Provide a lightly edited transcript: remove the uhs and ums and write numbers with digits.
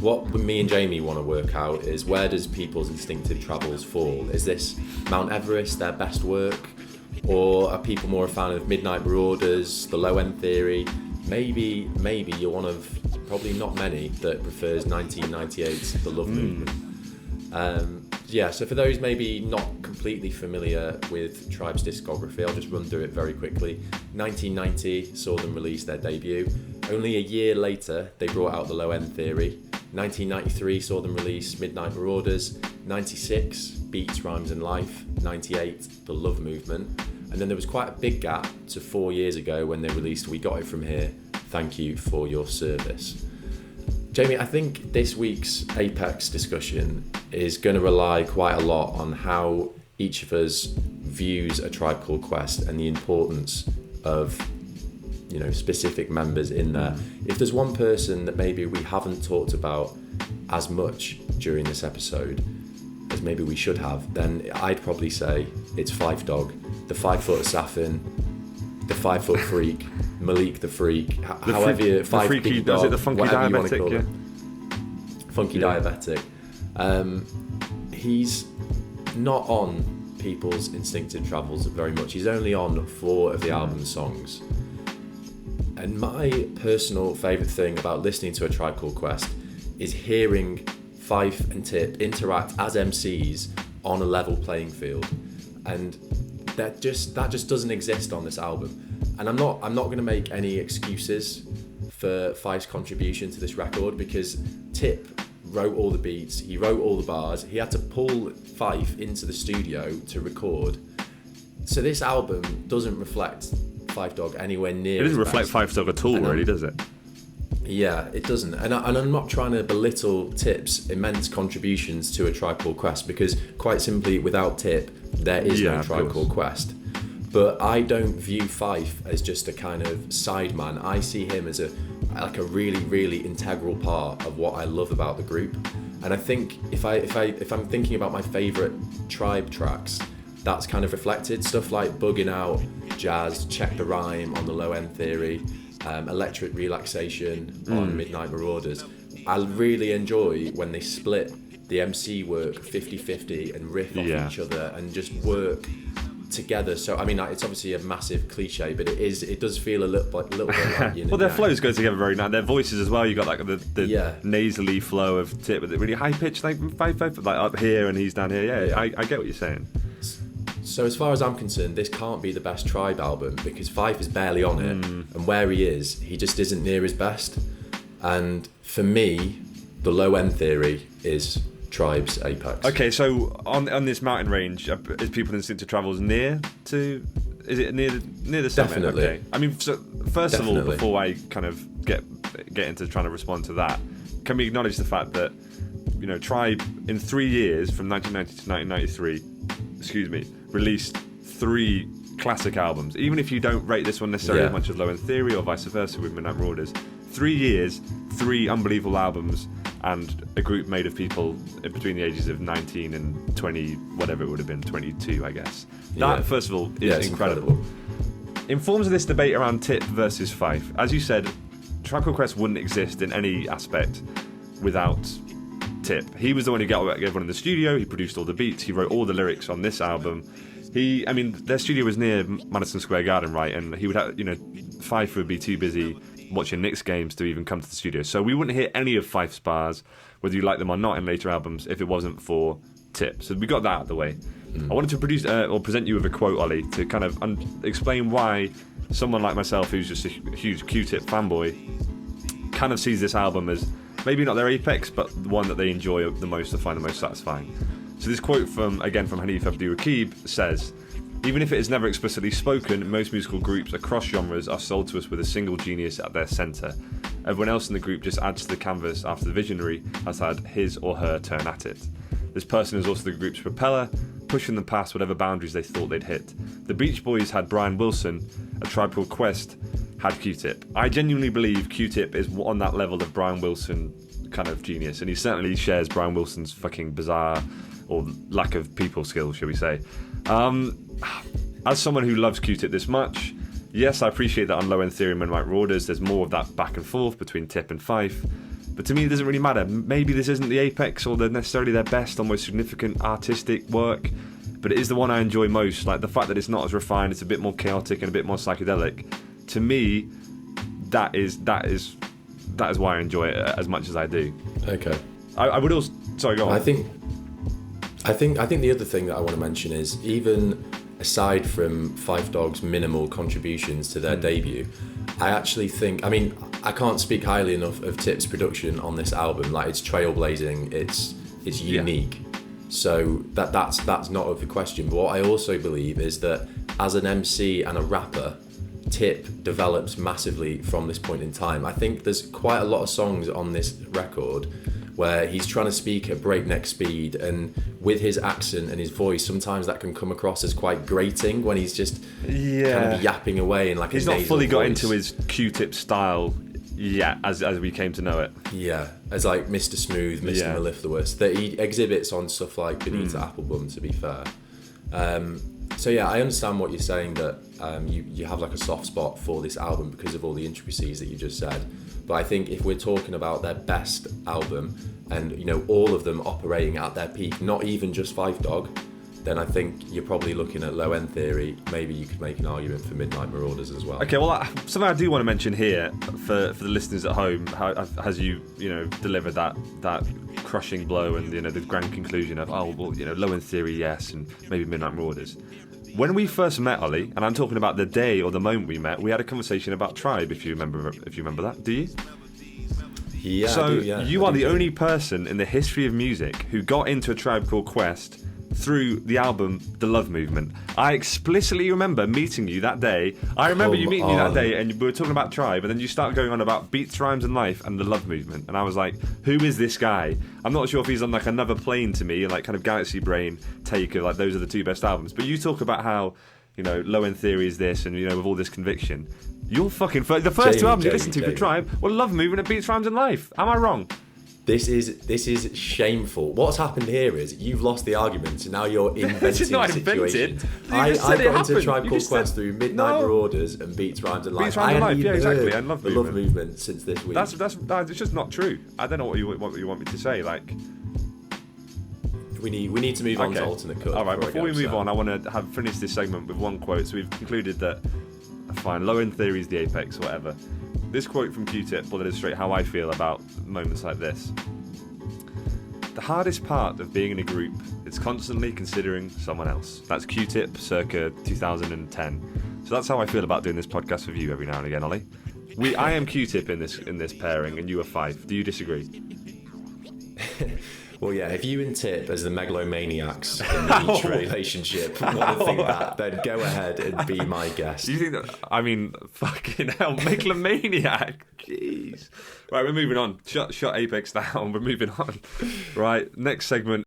what me and Jamie want to work out is, where does people's instinctive travels fall? Is this Mount Everest, their best work? Or are people more a fan of Midnight Marauders, the Low End Theory? Maybe you're one of probably not many that prefers 1998's The Love Movement. So for those maybe not completely familiar with Tribe's discography, I'll just run through it very quickly. 1990 saw them release their debut. Only a year later, they brought out The Low End Theory. 1993 saw them release Midnight Marauders. 96, Beats, Rhymes and Life. 98, The Love Movement. And then there was quite a big gap to 4 years ago when they released We Got It From Here, Thank You For Your Service. Jamie, I think this week's Apex discussion is going to rely quite a lot on how each of us views A Tribe Called Quest and the importance of, specific members in there. If there's one person that maybe we haven't talked about as much during this episode as maybe we should have, then I'd probably say it's Phife Dog, the 5 foot Safin, the 5 foot freak, Malik the freak, however you, the freaky dog, does it the funky diabetic? Yeah. Funky diabetic. He's not on people's instinctive travels very much. He's only on 4 of the album's songs. And my personal favourite thing about listening to A Tribe Called Quest is hearing Phife and Tip interact as MCs on a level playing field. And that just doesn't exist on this album. And I'm not going to make any excuses for Phife's contribution to this record, because Tip wrote all the beats, he wrote all the bars, he had to pull Phife into the studio to record. So this album doesn't reflect Phife Dog anywhere near. It doesn't reflect Phife Dog at all, really, does it? Yeah, it doesn't. And I'm not trying to belittle Tip's immense contributions to A Tribe Called Quest, because quite simply, without Tip, there is no Tribe Called Quest. But I don't view Phife as just a kind of sideman. I see him as a really, really integral part of what I love about the group. And I think if I'm thinking about my favourite Tribe tracks, that's kind of reflected. Stuff like Bugging Out, Jazz, Check the Rhyme on the Low End Theory, Electric Relaxation on Midnight Marauders. I really enjoy when they split the MC work 50-50 and riff off each other and just work together. So I mean, it's obviously a massive cliche, but it does feel a little bit like well, their flows go together very nice. Their voices as well. You got like the nasally flow of Tip with the really high pitch, like up here and he's down here. I get what you're saying. So as far as I'm concerned, this can't be the best Tribe album, because Phife is barely on it, and where he is, he just isn't near his best. And for me, the Low End Theory is Tribe's apex. Okay, so on this mountain range, is People Instinctive Travels near to? Is it near the summit? Definitely. Okay. I mean, so first of all, before I kind of get into trying to respond to that, can we acknowledge the fact that Tribe in 3 years, from 1990 to 1993, released 3 classic albums. Even if you don't rate this one necessarily as much as Low End Theory or vice versa with Midnight Marauders, 3 years, 3 unbelievable albums, and a group made of people between the ages of 19 and 20, whatever it would have been, 22, I guess. That, first of all, is incredible. In forms of this debate around Tip versus Phife, as you said, Tribe Called Quest wouldn't exist in any aspect without Tip. He was the one who got everyone in the studio, he produced all the beats, he wrote all the lyrics on this album. Their studio was near Madison Square Garden, right? And he would have, Phife would be too busy watching Knicks games to even come to the studio. So we wouldn't hear any of Phife's bars, whether you like them or not, in later albums, if it wasn't for Tip. So we got that out of the way. I wanted to present you with a quote, Ollie, to kind of explain why someone like myself, who's just a huge Q-Tip fanboy, kind of sees this album as maybe not their apex, but the one that they enjoy the most, or find the most satisfying. So this quote from Hanif Abdul Rakib says, "Even if it is never explicitly spoken, most musical groups across genres are sold to us with a single genius at their centre. Everyone else in the group just adds to the canvas after the visionary has had his or her turn at it. This person is also the group's propeller, pushing them past whatever boundaries they thought they'd hit. The Beach Boys had Brian Wilson, A Tribe Called Quest had Q-Tip. I genuinely believe Q-Tip is on that level of Brian Wilson kind of genius, and he certainly shares Brian Wilson's fucking bizarre, or lack of people skills, shall we say. As someone who loves Q-Tip this much, yes, I appreciate that on Low End Theory and Midnight Marauders there's more of that back and forth between Tip and Phife. But to me, it doesn't really matter. Maybe this isn't the apex or necessarily their best or most significant artistic work, but it is the one I enjoy most. Like the fact that it's not as refined, it's a bit more chaotic and a bit more psychedelic. To me, that is why I enjoy it as much as I do. Okay. I would also... Sorry, go on. I think the other thing that I want to mention is, even aside from Phife Dog's minimal contributions to their debut, I actually think, I mean, I can't speak highly enough of Tip's production on this album. Like, it's trailblazing, it's unique. So that's not of the question. But what I also believe is that as an MC and a rapper, Tip develops massively from this point in time. I think there's quite a lot of songs on this record where he's trying to speak at breakneck speed, and with his accent and his voice, sometimes that can come across as quite grating when he's just kind of yapping away in like he's a not fully voice. got into his Q-Tip style yet, as we came to know it. Yeah, as like Mr. Smooth, Mr. Mellifluous, that he exhibits on stuff like Benita Applebum, to be fair. So yeah, I understand what you're saying, that you have like a soft spot for this album because of all the intricacies that you just said. But I think if we're talking about their best album, and you know, all of them operating at their peak, not even just Phife Dog, then I think you're probably looking at Low End Theory. Maybe you could make an argument for Midnight Marauders as well. Okay, well, something I do want to mention here for the listeners at home, how as you delivered that crushing blow and the grand conclusion of Low End Theory, yes, and maybe Midnight Marauders. When we first met, Ollie, and I'm talking about the day or the moment we met, we had a conversation about Tribe. If you remember that, do you? Yeah. So I do, yeah. you are the only person in the history of music who got into A Tribe Called Quest through the album The Love Movement. I explicitly remember meeting you that day. I remember you meeting me that day, and we were talking about Tribe, and then you started going on about Beats, Rhymes and Life and The Love Movement, and I was like, who is this guy? I'm not sure if he's on like another plane to me, like kind of Galaxy Brain take of like those are the two best albums. But you talk about how Low End Theory is this, and with all this conviction. You're fucking the first two albums you listened to for Tribe were Love Movement and Beats, Rhymes and Life. Am I wrong? This is shameful. What's happened here is you've lost the argument, and now you're inventing It's not invented. I got into Tribe Called Quest through Midnight Marauders and Beats, Rhymes and Life. Beats, Rhymes and Life, yeah, exactly. And Love the Love Movement since this week. That's it's just not true. I don't know what you want me to say. Like, we need to move on to alternate cut. All right, before we move on, I want to finish this segment with one quote. So we've concluded that fine, Low End Theory is the apex, whatever. This quote from Q-Tip will illustrate how I feel about moments like this. The hardest part of being in a group is constantly considering someone else. That's Q-Tip circa 2010. So that's how I feel about doing this podcast with you every now and again, Ollie. I am Q-Tip in this pairing, and you are Phife. Do you disagree? Well, yeah, if you and Tip, as the megalomaniacs in each relationship, want to think that, then go ahead and be my guest. You think that? I mean, fucking hell, megalomaniac. Jeez. Right, we're moving on. Shut Apex down. We're moving on. Right, next segment.